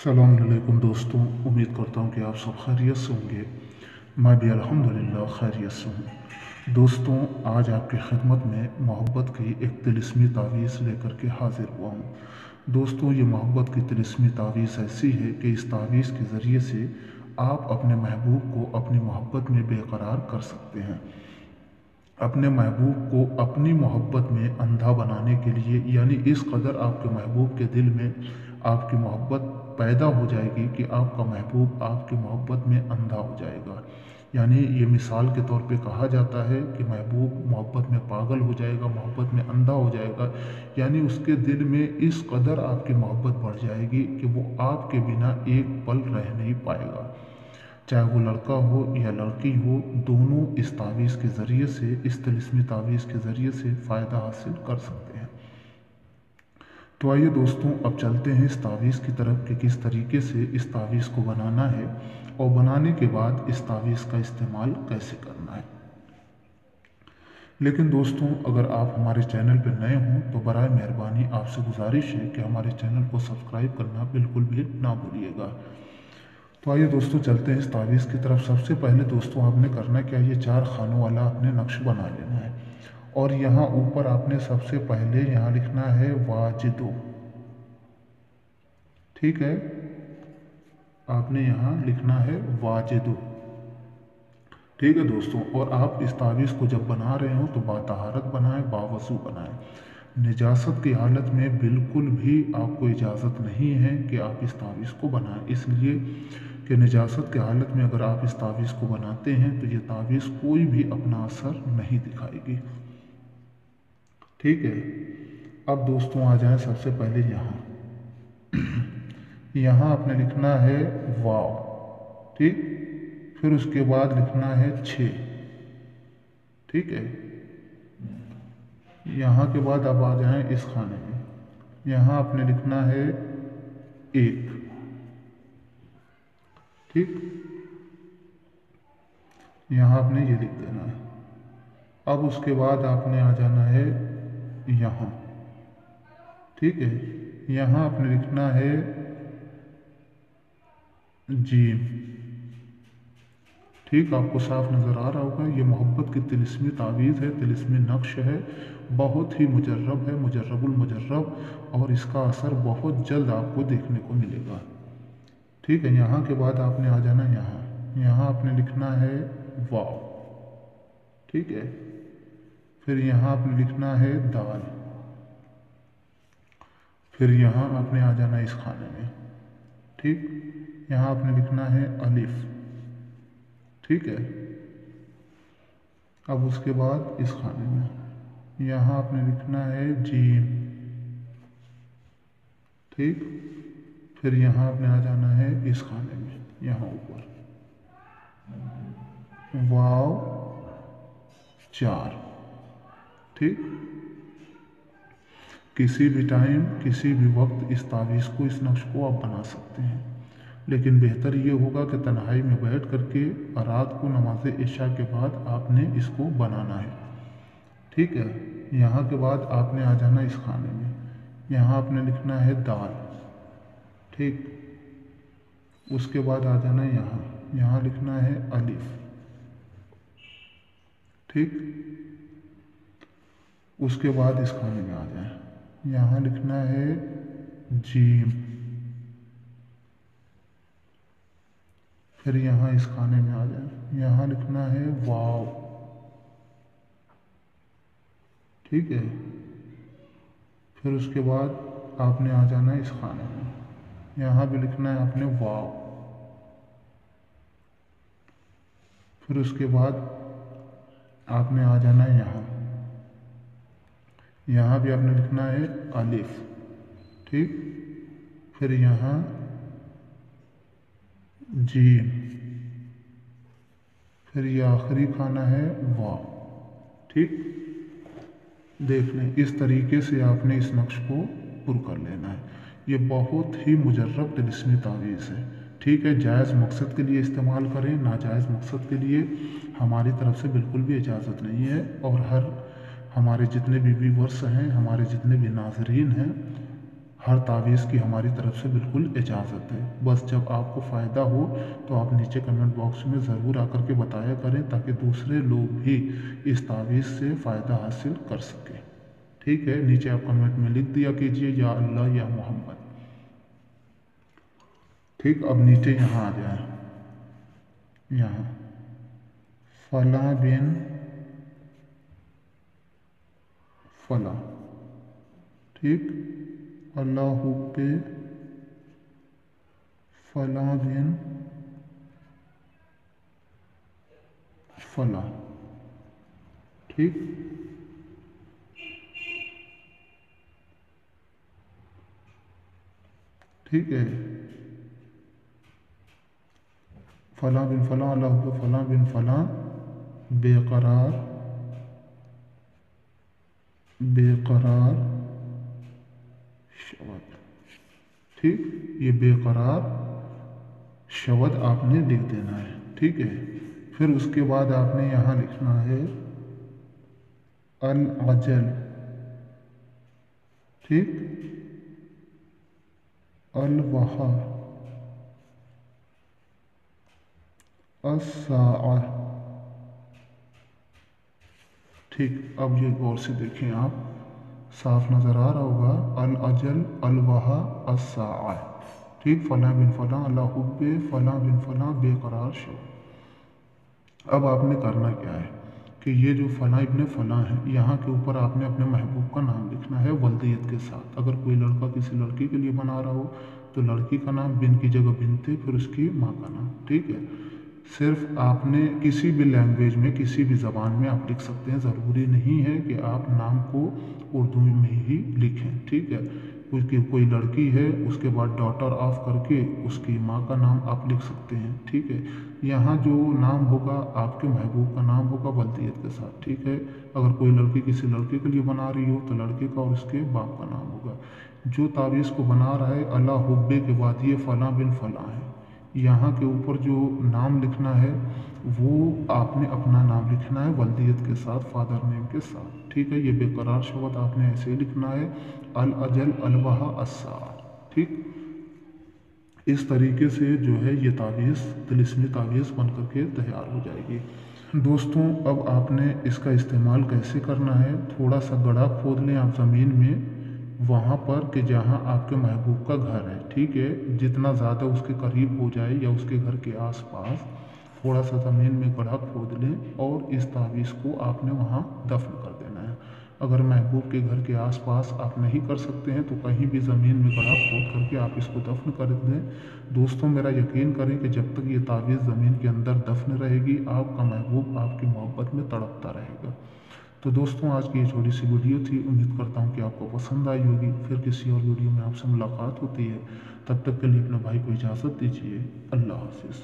अस्सलाम वालेकुम दोस्तों, उम्मीद करता हूँ कि आप सब खैरियत से होंगे। मैं भी अल्हम्दुलिल्लाह खैरियत से हूँ। दोस्तों, आज आपकी खिदमत में मोहब्बत की एक तिलिस्मी तावीज़ लेकर के हाजिर हुआ हूँ। दोस्तों, ये मोहब्बत की तिलिस्मी तावीज़ ऐसी है कि इस तावीज़ के ज़रिए से आप अपने महबूब को अपनी मोहब्बत में बेकरार कर सकते हैं। अपने महबूब को अपनी मोहब्बत में अंधा बनाने के लिए, यानी इस कदर आपके महबूब के दिल में आपकी मोहब्बत पैदा हो जाएगी कि आपका महबूब आपकी मोहब्बत में अंधा हो जाएगा। यानी ये मिसाल के तौर पे कहा जाता है कि महबूब मोहब्बत में पागल हो जाएगा, मोहब्बत में अंधा हो जाएगा। यानी उसके दिल में इस कदर आपकी मोहब्बत बढ़ जाएगी कि वो आपके बिना एक पल रह नहीं पाएगा। चाहे वो लड़का हो या लड़की हो, दोनों इस तावीज़ के ज़रिए से, इस तिलिस्मी तावीज़ के ज़रिए से फ़ायदा हासिल कर सकते हैं। तो आइए दोस्तों, अब चलते हैं इस तावीज़ की तरफ कि किस तरीके से इस तावीज़ को बनाना है और बनाने के बाद इस तावीज़ का इस्तेमाल कैसे करना है। लेकिन दोस्तों, अगर आप हमारे चैनल पर नए हों तो बराए मेहरबानी आपसे गुजारिश है कि हमारे चैनल को सब्सक्राइब करना बिल्कुल भी ना भूलिएगा। तो आइए दोस्तों, चलते हैं इस तावीज़ की तरफ। सबसे पहले दोस्तों, आपने करना क्या, ये 4 खानों वाला आपने नक्श बना लेना है और यहाँ ऊपर आपने सबसे पहले यहाँ लिखना है वाजिदो। ठीक है, आपने यहाँ लिखना है वाजिदो। ठीक है दोस्तों, और आप इस तावीज़ को जब बना रहे हो तो बातहारत बनाएं, बावज़ू बनाएं। निजासत की हालत में बिल्कुल भी आपको इजाज़त नहीं है कि आप इस तावीज़ को बनाएं, इसलिए कि निजासत की हालत में अगर आप इस तावीज़ को बनाते हैं तो ये तावीज़ कोई भी अपना असर नहीं दिखाएगी। ठीक है, अब दोस्तों आ जाएं सबसे पहले यहाँ यहाँ आपने लिखना है वाव। ठीक, फिर उसके बाद लिखना है 6। ठीक है, यहाँ के बाद अब आ जाएं इस खाने में। यहाँ आपने लिखना है 1। ठीक, यहाँ आपने ये लिख देना है। अब उसके बाद आपने आ जाना है यहाँ। ठीक है, यहाँ आपने लिखना है जीम। ठीक, आपको साफ नज़र आ रहा होगा, ये मोहब्बत की तिलिस्मी तावीज़ है, तिलिस्मी नक्श है, बहुत ही मुजर्रब है, मुजर्रबुल मुजर्रब, और इसका असर बहुत जल्द आपको देखने को मिलेगा। ठीक है, यहाँ के बाद आपने आ जाना यहाँ आपने लिखना है वाव। ठीक है, फिर यहाँ आपने लिखना है दाल। फिर यहाँ आपने आ जाना इस खाने में। ठीक, यहाँ आपने लिखना है अलिफ। ठीक है, अब उसके बाद इस खाने में यहाँ आपने लिखना है जीम। ठीक, फिर यहाँ आपने आ जाना है इस खाने में, यहाँ ऊपर वाव 4। ठीक, किसी भी टाइम, किसी भी वक्त इस तावीज़ को, इस नक्श को आप बना सकते हैं, लेकिन बेहतर ये होगा कि तन्हाई में बैठ करके रात को नमाज इशा के बाद आपने इसको बनाना है। ठीक है, यहाँ के बाद आपने आ जाना इस खाने में, यहाँ आपने लिखना है दाल। ठीक, उसके बाद आ जाना यहाँ लिखना है अलिफ। ठीक, उसके बाद इस खाने में आ जाए, यहाँ लिखना है जीम। फिर यहाँ इस खाने में आ जाए, यहाँ लिखना है वाव। ठीक है, फिर उसके बाद आपने आ जाना है इस खाने में, यहाँ भी लिखना है आपने वाव। फिर उसके बाद आपने आ जाना है यहाँ भी आपने लिखना है अलिफ। ठीक, फिर यहाँ जीम, फिर ये आखिरी खाना है वाव। ठीक, देख लें, इस तरीके से आपने इस नक्श को पुर कर लेना है। ये बहुत ही मुजर्रब तिलिस्मी तावीज़ है। ठीक है, जायज़ मकसद के लिए इस्तेमाल करें, नाजायज़ मकसद के लिए हमारी तरफ से बिल्कुल भी इजाज़त नहीं है। और हमारे जितने भी व्यूवर्स हैं, हमारे जितने भी नाजरीन हैं, हर तावीज़ की हमारी तरफ से बिल्कुल इजाज़त है। बस जब आपको फ़ायदा हो तो आप नीचे कमेंट बॉक्स में ज़रूर आकर के बताया करें, ताकि दूसरे लोग भी इस तावीज़ से फ़ायदा हासिल कर सकें। ठीक है, नीचे आप कमेंट में लिख दिया कीजिए या अल्लाह या मोहम्मद। ठीक, अब नीचे यहाँ आ जाए, यहाँ फला बिन फला, ठीक, अल्लाह पे फला बिन फला, ठीक। ठीक है, फला बिन फला, अल्लाह पे फला बिन फला, बेकरार बेकरार शब्द, ठीक, ये बेकरार शब्द आपने लिख देना है। ठीक है, फिर उसके बाद आपने यहाँ लिखना है अल अजल, ठीक, अल वहा, अस्साअ, ठीक। अब ये गौर से देखें आप, साफ नज़र आ रहा होगा, अल अजल अल वहा अस्साअ, ठीक, फला बिन फला, अल्लाह हुब्बे फला बिन फला, बेकरार शब्द। अब आपने करना क्या है कि ये जो फला इब्ने फला है, यहाँ के ऊपर आपने अपने महबूब का नाम लिखना है वल्दियत के साथ। अगर कोई लड़का किसी लड़की के लिए बना रहा हो तो लड़की का नाम, बिन की जगह बिनते, फिर उसकी माँ का नाम। ठीक है, सिर्फ आपने किसी भी लैंग्वेज में, किसी भी ज़बान में आप लिख सकते हैं, ज़रूरी नहीं है कि आप नाम को उर्दू में ही लिखें। ठीक है, कोई लड़की है, उसके बाद डॉटर ऑफ करके उसकी माँ का नाम आप लिख सकते हैं। ठीक है, यहाँ जो नाम होगा आपके महबूब का नाम होगा वल्दियत के साथ। ठीक है, अगर कोई लड़की किसी लड़के के लिए बना रही हो तो लड़के का और उसके बाप का नाम होगा। जो तावीज़ को बना रहा है, अल्लाह हुब्बे के बाद ये फ़ला बिन फ़ला है, यहाँ के ऊपर जो नाम लिखना है वो आपने अपना नाम लिखना है वल्दियत के साथ, फादर नेम के साथ। ठीक है, ये बेकरार शब्द आपने ऐसे ही लिखना है, अल अजल अल वहा अस्सा। ठीक, इस तरीके से जो है ये तावीज़ तिलिस्मी तावीज़ बन करके तैयार हो जाएगी। दोस्तों, अब आपने इसका इस्तेमाल कैसे करना है, थोड़ा सा गड्ढा खोद लें आप ज़मीन में, वहाँ पर कि जहाँ आपके महबूब का घर है। ठीक है, जितना ज़्यादा उसके करीब हो जाए या उसके घर के आसपास, थोड़ा सा ज़मीन में गड्ढा खोद लें और इस तावीज़ को आपने वहाँ दफन कर देना है। अगर महबूब के घर के आसपास आप नहीं कर सकते हैं तो कहीं भी ज़मीन में गड्ढा खोद करके आप इसको दफन कर दें। दोस्तों, मेरा यकीन करें कि जब तक ये तावीज़ ज़मीन के अंदर दफन रहेगी, आपका महबूब आपकी मोहब्बत में तड़पता रहेगा। तो दोस्तों, आज की ये छोटी सी वीडियो थी, उम्मीद करता हूँ कि आपको पसंद आई होगी। फिर किसी और वीडियो में आपसे मुलाकात होती है, तब तक के लिए अपने भाई को इजाज़त दीजिए। अल्लाह हाफिज़।